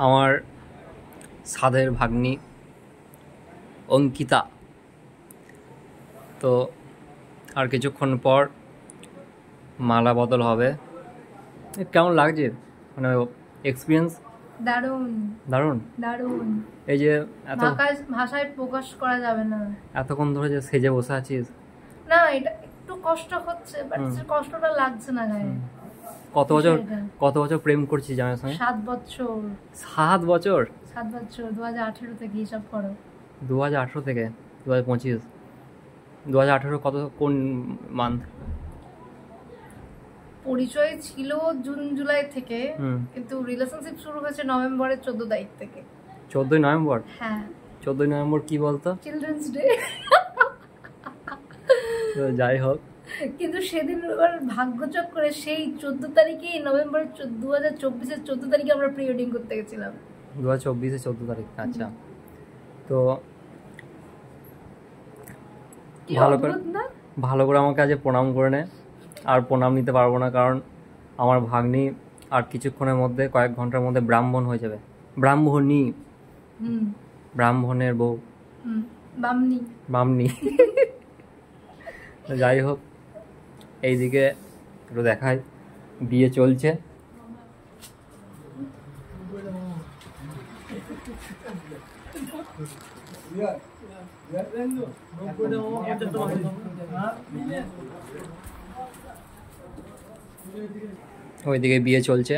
আমার সাধের ভাগ্নি অঙ্কিতা। তো আর কিছুক্ষণ পর মালা বদল হবে। কেমন লাগছে মানে এক্সপিরিয়েন্স? দারুণ দারুণ দারুণ। এই যে এত ভাষায় প্রকাশ করা যাবে না। এতক্ষণ ধরে যে সেজে বসে আছিস, না এটা একটু কষ্ট হচ্ছে, বাট কষ্টটা লাগছে না গায়ে। কত বছর প্রেম করছিস জামাইয়ের সঙ্গে? 7 বছর। 7 বছর? 7 বছর 2018 থেকে হিসাব করো। 2018 থেকে 2025? 2018 কত কোন মান্থ? পরিচয় ছিল জুন জুলাই থেকে, কিন্তু রিলেশনশিপ শুরু হয়েছে নভেম্বরের 14 তারিখ থেকে। 14 নভেম্বর? হ্যাঁ 14 নভেম্বর কি বলতো? Children's day. যাই হোক, কিন্তু সেদিন এবার ভাগ্যচক্রে সেই 14 তারিখেই নভেম্বরের 2024-এর 14 তারিখে আমরা প্রি ওয়েডিং করতে গেছিলাম। 2024-এর 14 তারিখ। আচ্ছা, তো ভালো করে আমাকে আজ প্রণাম করে নে। আর প্রণাম নিতে পারবো না, কারণ আমার ভাগ্নি আর কিছুক্ষণের মধ্যে, কয়েক ঘন্টার মধ্যে ব্রাহ্মণ হয়ে যাবে। ব্রাহ্মণী, ব্রাহ্মণের বউ, বামনি। যাই হোক, এইদিকে একটু দেখাই, বিয়ে চলছে। ওইদিকে বিয়ে চলছে।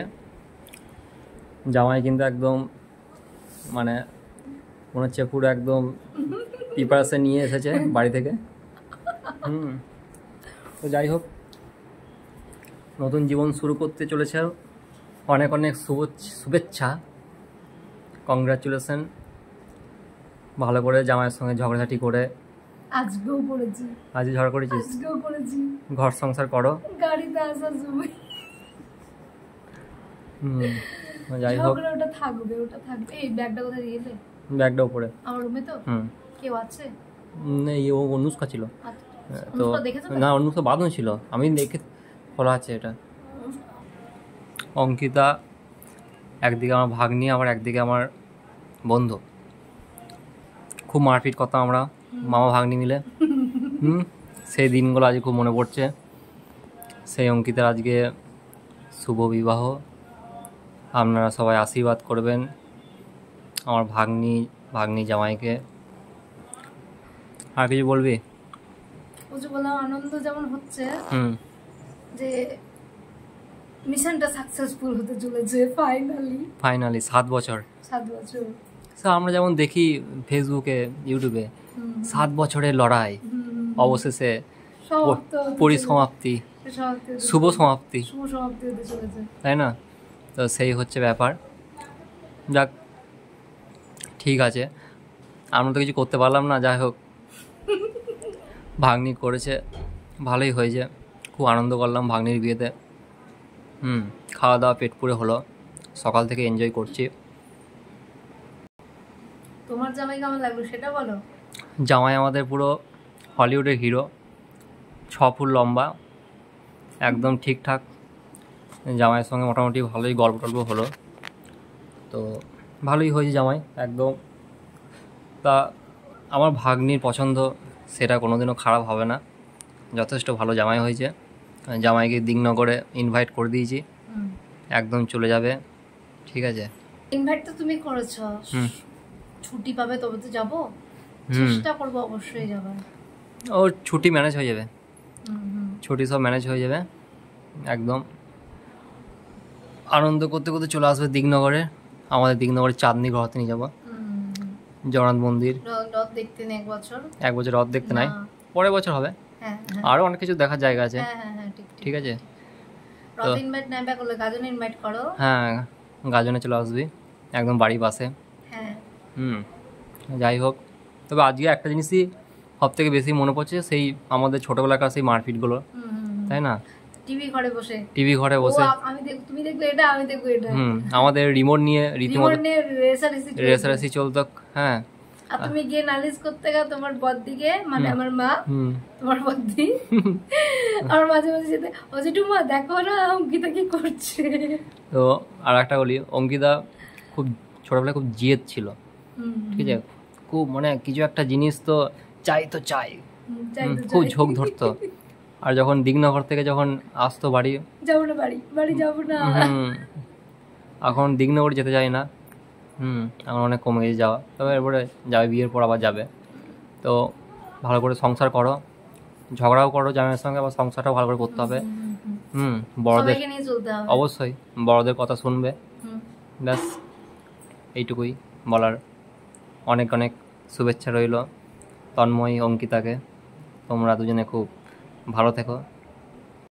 জামাই কিন্তু একদম মানে মনে হচ্ছে পুরো একদম প্রিপারেশন নিয়ে এসেছে বাড়ি থেকে। তো যাই হোক, নতুন জীবন শুরু করতে চলেছে। অনেক অনেক শুভেচ্ছা, কংগ্রাচুলেশন। ভালো করে জামাইয়ের সঙ্গে ঝগড়াঝাটি করে। আজকেও করেছি। আজ ঝগড়া করেছিস? আজকেও করেছি। ঘর সংসার করো, গাড়িতে আসার সময়। যাই হোক, ওটা থাকবে। এই ব্যাগটা কোথায় দিয়েছে? ব্যাগটা উপরে আমার রুমে। তো কেউ আছে? নেই, ও অনুষ্কা ছিল। তো না, অনুষ্কা বাঁধন ছিল, আমি দেখে খোলা আছে এটা। অঙ্কিতা একদিকে আমার ভাগ্নি, আবার একদিকে আমার বন্ধু। খুব মারপিট করতাম আমরা মামা ভাগ্নি মিলে। সেই দিনগুলো আজ খুব মনে পড়ছে। সেই অঙ্কিতার আজকে শুভ বিবাহ। আপনারা সবাই আশীর্বাদ করবেন আমার ভাগ্নি জামাইকে। আর কিছু বলবি? বললাম আনন্দ যেমন হচ্ছে যে মিশনটা সাকসেসফুল হতে চলেছে ফাইনালি। 7 বছর। আমরা যেমন দেখি ফেসবুকে, ইউটিউবে, 7 বছরের লড়াই অবশেষে পরিসমাপ্তি, শুভ সমাপ্তি, তাই না? তো সেই হচ্ছে ব্যাপার। যাক, ঠিক আছে, আমরা তো কিছু করতে পারলাম না। যাই হোক, ভাগ্নি করেছে, ভালোই হয়েছে। খুব আনন্দ করলাম ভাগ্নির বিয়েতে। খাওয়া দাওয়া পেট পুরে হলো, সকাল থেকে এনজয় করছি। তোমার জামাই কেমন লাগলো সেটা বলো। জামাই আমাদের পুরো হলিউডের হিরো, 6 ফুট লম্বা, একদম ঠিকঠাক। জামাইয়ের সঙ্গে মোটামুটি ভালোই গল্প হলো, তো ভালোই হয়েছে জামাই একদম। তা আমার ভাগ্নির পছন্দ, সেটা কোনোদিনও খারাপ হবে না। যথেষ্ট ভালো জামাই হয়েছে। জামাইকে দিগনগরে ইনভাইট করে দিয়েছি, একদম চলে যাবে। ঠিক আছে, ইনভাইট তো তুমি করেছো, ছুটি পাবে তবে তো যাবো। চেষ্টা করবো অবশ্যই যাবার। ওর ছুটি ম্যানেজ হয়ে যাবে, ছুটি সব ম্যানেজ হয়ে যাবে। একদম আনন্দ করতে করতে চলে আসবে দিগনগরে। আমাদের দিগনগরের চাঁদনি ঘোরাতে নিয়ে যাবো, জগন্নাথ মন্দির। রথ দেখতে নেই এক বছর রথ দেখতে নাই, পরের বছর হবে। আরো অনেক কিছু দেখার জায়গা আছে। ঠিক আছে, হ্যাঁ, গাজনে চলে আসবি, একদম বাড়ির পাশে। যাই হোক, তবে আজকে একটা জিনিসই সব থেকে বেশি মনে পড়ছে, সেই আমাদের ছোটবেলাকার সেই মারপিটগুলো, তাই না? টিভি ঘরে বসে তুমি দেখলে এটা, আমি দেখবো এটা। আমাদের রিমোট নিয়ে রীতিমতো রেসারেসি চলতো। হ্যাঁ, আর তুমি গিয়ে নালিশ করতে গেলে তোমার বদ্দিকে, মানে আমার মা, তোমার বদ্দি আমার মাঝে মাঝে যেতে, ও জেঠু মা দেখো না অঙ্কিতা কি করছে। তো আর একটা বলি, অঙ্কিতা খুব ছোটোবেলায় খুব জেদ ছিল, ঠিক আছে, খুব মানে কিছু একটা জিনিস তো চাই, খুব ঝোঁক ধরতো। আর যখন দিগনগর থেকে যখন আসতো বাড়ি যাবো না, বাড়ি যাবো না। এখন দিগনগর যেতে চাই না, এখন অনেক কমে গেছে যাওয়া, তবে এরপরে যাবে, বিয়ের পর আবার যাবে। তো ভালো করে সংসার করো, ঝগড়াও করো জামাইয়ের সঙ্গে, আবার সংসারটাও ভালো করে করতে হবে। বড়দের সবাইকে নিয়ে চলতে হবে। অবশ্যই বড়দের কথা শুনবে, ব্যাস এইটুকুই বলার। অনেক অনেক শুভেচ্ছা রইল তন্ময়, অঙ্কিতাকে। তোমরা দুজনে খুব ভালো থেকো।